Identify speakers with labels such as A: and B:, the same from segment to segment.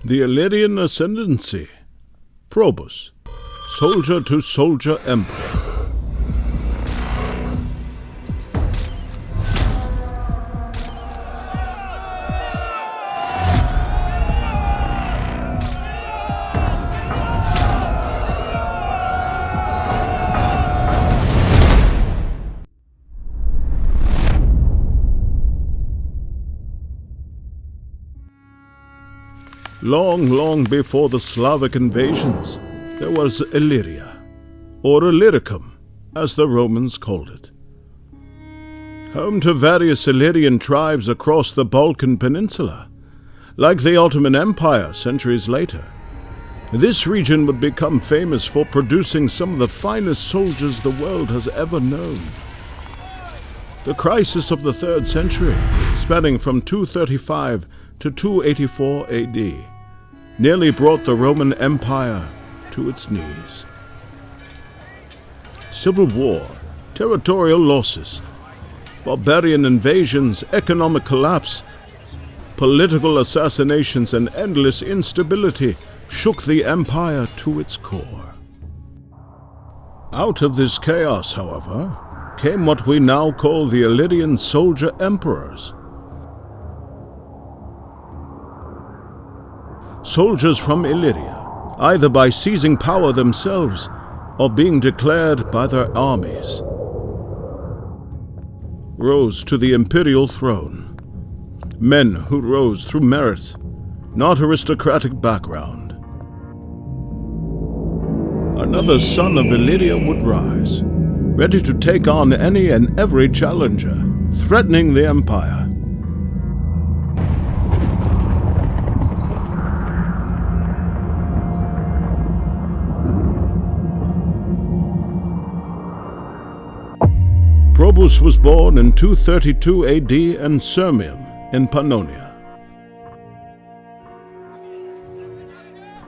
A: The Illyrian Ascendancy. Probus, soldier-to-soldier emperor. Long before the Slavic invasions, there was Illyria, or Illyricum, as the Romans called it. Home to various Illyrian tribes across the Balkan Peninsula, like the Ottoman Empire centuries later. This region would become famous for producing some of the finest soldiers the world has ever known. The crisis of the 3rd century, spanning from 235 to 284 AD, nearly brought the Roman Empire to its knees. Civil war, territorial losses, barbarian invasions, economic collapse, political assassinations, and endless instability shook the empire to its core. Out of this chaos, however, came what we now call the Illyrian soldier emperors. Soldiers from Illyria, either by seizing power themselves or being declared by their armies, rose to the imperial throne. Men who rose through merit, not aristocratic background. Another son of Illyria would rise, ready to take on any and every challenger, threatening the empire. Probus was born in 232 AD in Sirmium in Pannonia.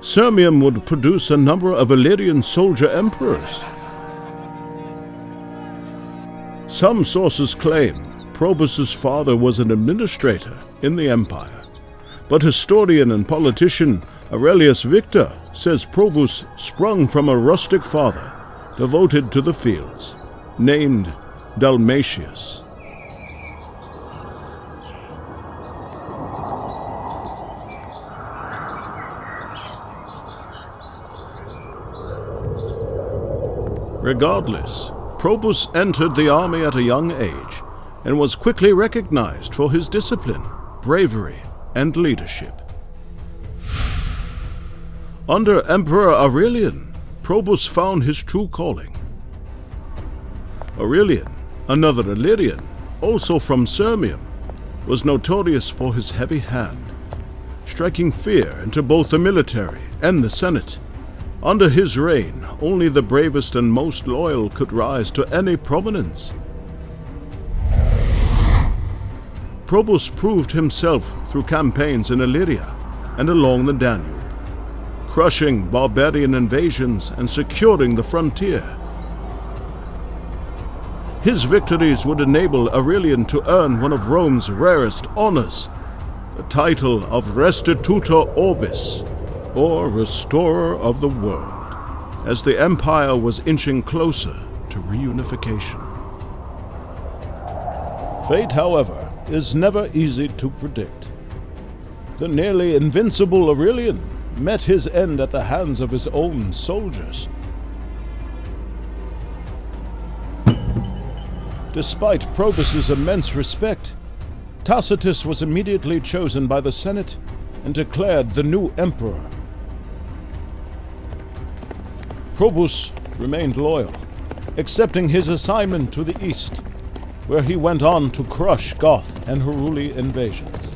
A: Sirmium would produce a number of Illyrian soldier emperors. Some sources claim Probus's father was an administrator in the empire, but historian and politician Aurelius Victor says Probus sprung from a rustic father devoted to the fields, named Dalmatius. Regardless, Probus entered the army at a young age and was quickly recognized for his discipline, bravery, and leadership. Under Emperor Aurelian, Probus found his true calling. Aurelian, another Illyrian, also from Sirmium, was notorious for his heavy hand, striking fear into both the military and the Senate. Under his reign, only the bravest and most loyal could rise to any prominence. Probus proved himself through campaigns in Illyria and along the Danube, crushing barbarian invasions and securing the frontier. His victories would enable Aurelian to earn one of Rome's rarest honors, the title of Restitutor Orbis, or Restorer of the World, as the empire was inching closer to reunification. Fate, however, is never easy to predict. The nearly invincible Aurelian met his end at the hands of his own soldiers. Despite Probus's immense respect, Tacitus was immediately chosen by the Senate and declared the new emperor. Probus remained loyal, accepting his assignment to the east, where he went on to crush Goth and Heruli invasions.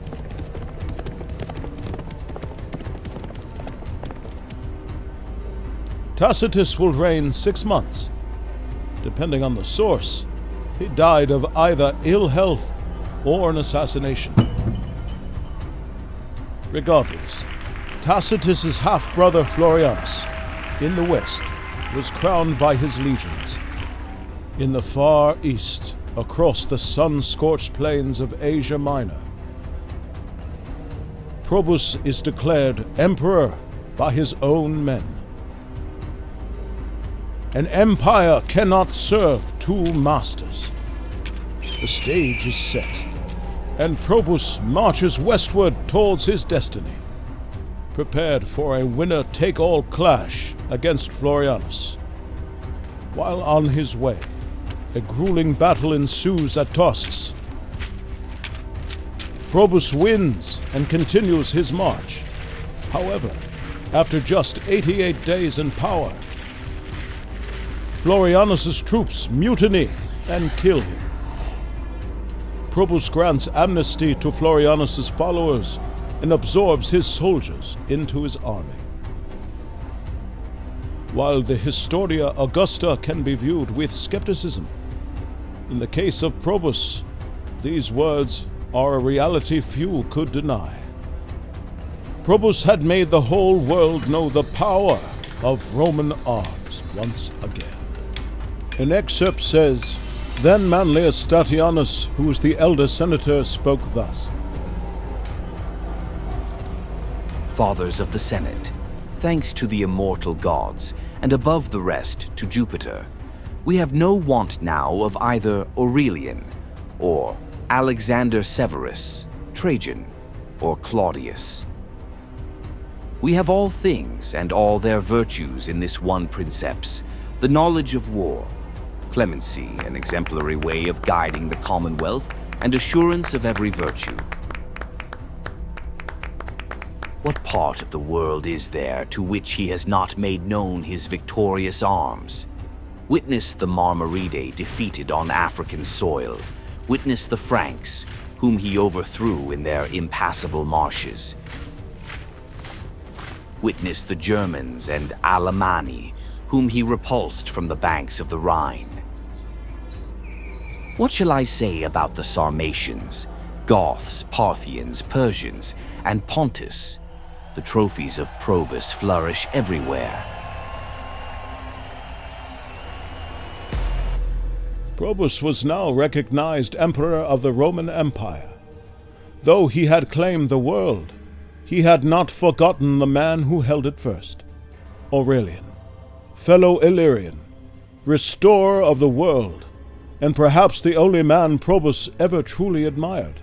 A: Tacitus will reign 6 months. Depending on the source, he died of either ill health or an assassination. Regardless, Tacitus's half-brother Florianus, in the west, was crowned by his legions. In the far east, across the sun-scorched plains of Asia Minor, Probus is declared emperor by his own men. An empire cannot serve two masters. The stage is set, and Probus marches westward towards his destiny, prepared for a winner-take-all clash against Florianus. While on his way, a grueling battle ensues at Tarsus. Probus wins and continues his march. However, after just 88 days in power, Florianus's troops mutiny and kill him. Probus grants amnesty to Florianus's followers and absorbs his soldiers into his army. While the Historia Augusta can be viewed with skepticism, in the case of Probus, these words are a reality few could deny. Probus had made the whole world know the power of Roman arms once again. An excerpt says, "Then Manlius Statianus, who was the elder senator, spoke thus.
B: Fathers of the Senate, thanks to the immortal gods, and above the rest to Jupiter, we have no want now of either Aurelian, or Alexander Severus, Trajan, or Claudius. We have all things and all their virtues in this one princeps, the knowledge of war, clemency, an exemplary way of guiding the commonwealth, and assurance of every virtue. What part of the world is there to which he has not made known his victorious arms? Witness the Marmaridae defeated on African soil. Witness the Franks, whom he overthrew in their impassable marshes. Witness the Germans and Alemanni, whom he repulsed from the banks of the Rhine. What shall I say about the Sarmatians, Goths, Parthians, Persians, and Pontus? The trophies of Probus flourish everywhere.
A: Probus was now recognized emperor of the Roman Empire. Though he had claimed the world, he had not forgotten the man who held it first, Aurelian, fellow Illyrian, restorer of the world, and perhaps the only man Probus ever truly admired,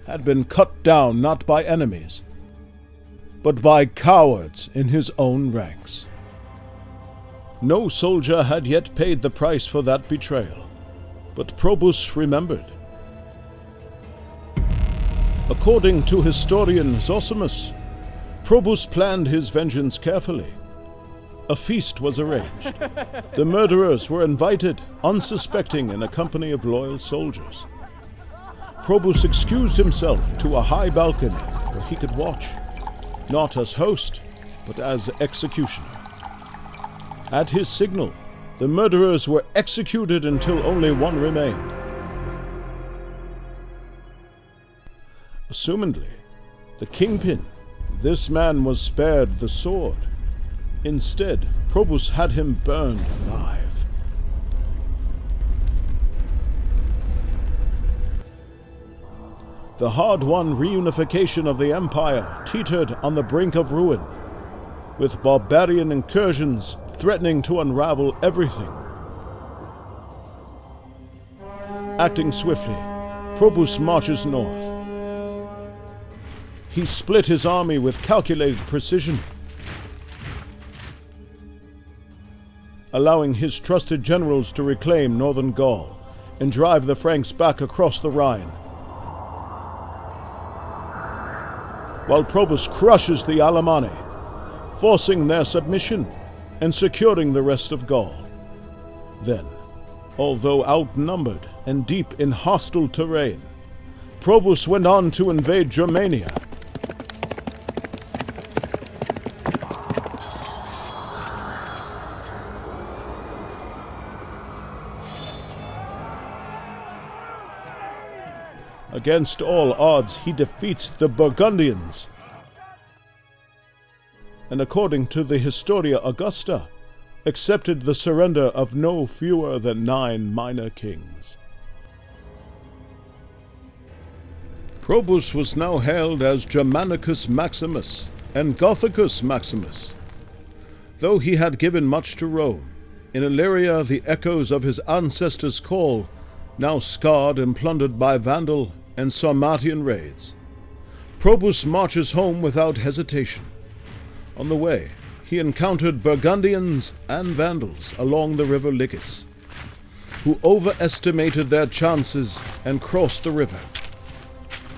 A: had been cut down not by enemies, but by cowards in his own ranks. No soldier had yet paid the price for that betrayal, but Probus remembered. According to historian Zosimus, Probus planned his vengeance carefully. A feast was arranged. The murderers were invited, unsuspecting, in a company of loyal soldiers. Probus excused himself to a high balcony where he could watch, not as host, but as executioner. At his signal, the murderers were executed until only one remained. Assumedly, the kingpin, this man was spared the sword. Instead, Probus had him burned alive. The hard-won reunification of the empire teetered on the brink of ruin, with barbarian incursions threatening to unravel everything. Acting swiftly, Probus marches north. He split his army with calculated precision, allowing his trusted generals to reclaim northern Gaul and drive the Franks back across the Rhine, while Probus crushes the Alemanni, forcing their submission and securing the rest of Gaul. Then, although outnumbered and deep in hostile terrain, Probus went on to invade Germania. Against all odds, he defeats the Burgundians, and according to the Historia Augusta, accepted the surrender of no fewer than 9 minor kings. Probus was now hailed as Germanicus Maximus and Gothicus Maximus. Though he had given much to Rome, in Illyria the echoes of his ancestors' call, now scarred and plundered by Vandal and Sarmatian raids. Probus marches home without hesitation. On the way, he encountered Burgundians and Vandals along the river Licis, who overestimated their chances and crossed the river.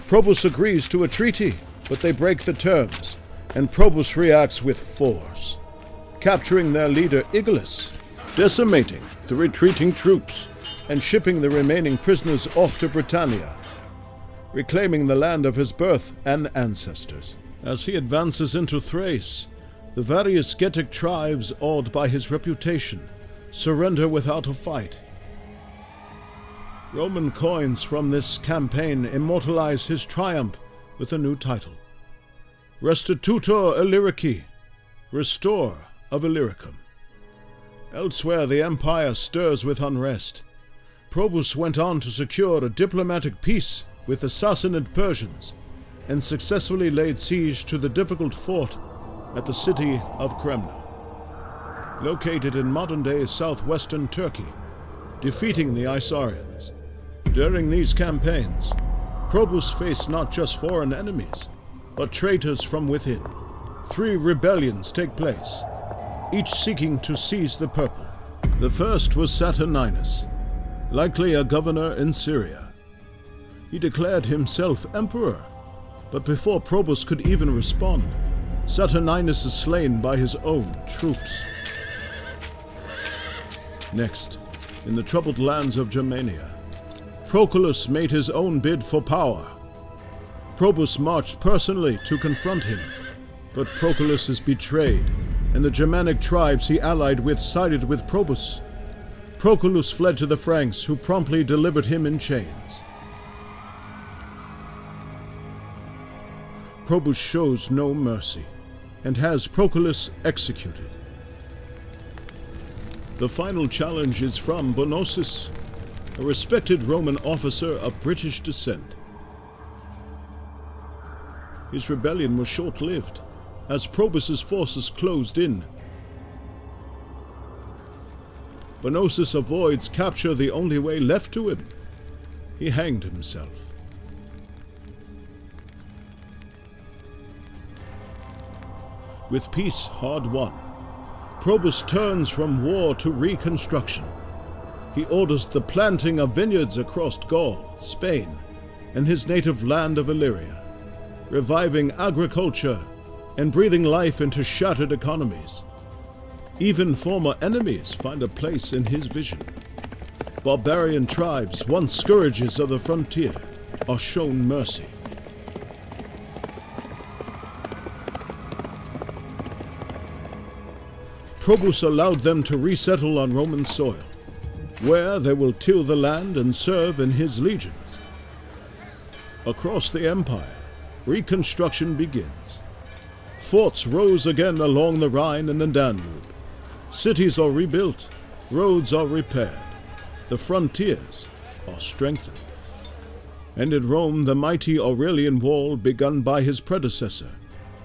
A: Probus agrees to a treaty, but they break the terms, and Probus reacts with force, capturing their leader Igalus, decimating the retreating troops, and shipping the remaining prisoners off to Britannia, reclaiming the land of his birth and ancestors. As he advances into Thrace, the various Getic tribes, awed by his reputation, surrender without a fight. Roman coins from this campaign immortalize his triumph with a new title: Restitutor Illyrici, Restorer of Illyricum. Elsewhere the empire stirs with unrest. Probus went on to secure a diplomatic peace with the Sassanid Persians and successfully laid siege to the difficult fort at the city of Kremna, located in modern-day southwestern Turkey, defeating the Isaurians. During these campaigns, Probus faced not just foreign enemies, but traitors from within. 3 rebellions take place, each seeking to seize the purple. The first was Saturninus, likely a governor in Syria. He declared himself emperor, but before Probus could even respond, Saturninus is slain by his own troops. Next, in the troubled lands of Germania, Proculus made his own bid for power. Probus marched personally to confront him, but Proculus is betrayed, and the Germanic tribes he allied with sided with Probus. Proculus fled to the Franks, who promptly delivered him in chains. Probus shows no mercy, and has Proculus executed. The final challenge is from Bonosus, a respected Roman officer of British descent. His rebellion was short-lived, as Probus's forces closed in. Bonosus avoids capture the only way left to him. He hanged himself. With peace hard won, Probus turns from war to reconstruction. He orders the planting of vineyards across Gaul, Spain, and his native land of Illyria, reviving agriculture and breathing life into shattered economies. Even former enemies find a place in his vision. Barbarian tribes, once scourges of the frontier, are shown mercy. Probus allowed them to resettle on Roman soil, where they will till the land and serve in his legions. Across the empire, Reconstruction begins. Forts rose again along the Rhine and the Danube. Cities are rebuilt, roads are repaired, the frontiers are strengthened. And in Rome, the mighty Aurelian wall, begun by his predecessor,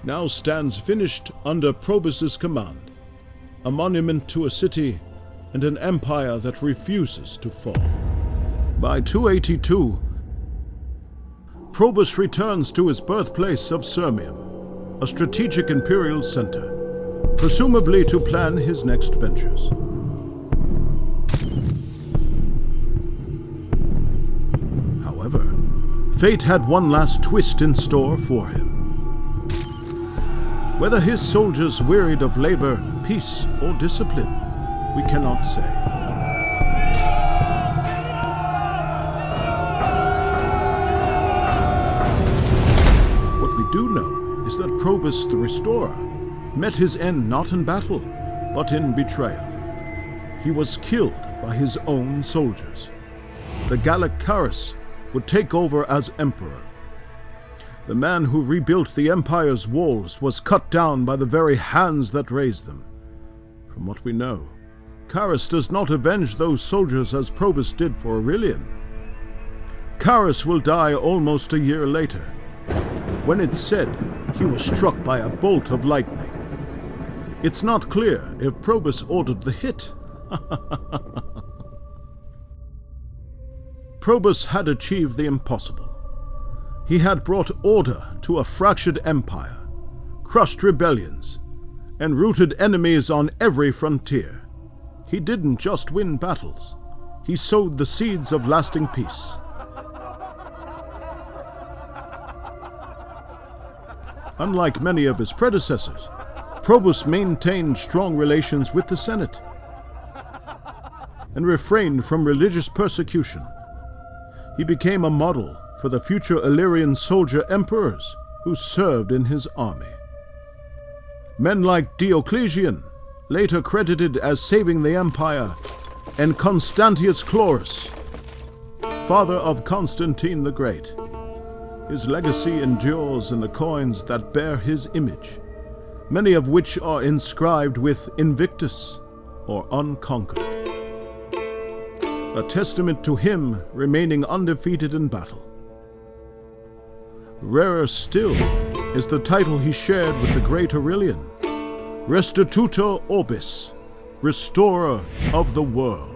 A: now stands finished under Probus's command, a monument to a city and an empire that refuses to fall. By 282, Probus returns to his birthplace of Sirmium, a strategic imperial center, presumably to plan his next ventures. However, fate had one last twist in store for him. Whether his soldiers wearied of labor, peace, or discipline, we cannot say. What we do know is that Probus the Restorer met his end not in battle, but in betrayal. He was killed by his own soldiers. The Gallic Carus would take over as emperor. The man who rebuilt the empire's walls was cut down by the very hands that raised them. From what we know, Carus does not avenge those soldiers as Probus did for Aurelian. Icarus will die almost a year later, when it's said he was struck by a bolt of lightning. It's not clear if Probus ordered the hit. Probus had achieved the impossible. He had brought order to a fractured empire, crushed rebellions, and rooted enemies on every frontier. He didn't just win battles. He sowed the seeds of lasting peace. Unlike many of his predecessors, Probus maintained strong relations with the Senate and refrained from religious persecution. He became a model for the future Illyrian soldier emperors who served in his army. Men like Diocletian, later credited as saving the empire, and Constantius Chlorus, father of Constantine the Great. His legacy endures in the coins that bear his image, many of which are inscribed with Invictus, or Unconquered, a testament to him remaining undefeated in battle. Rarer still is the title he shared with the great Aurelian, Restitutor Orbis, Restorer of the World.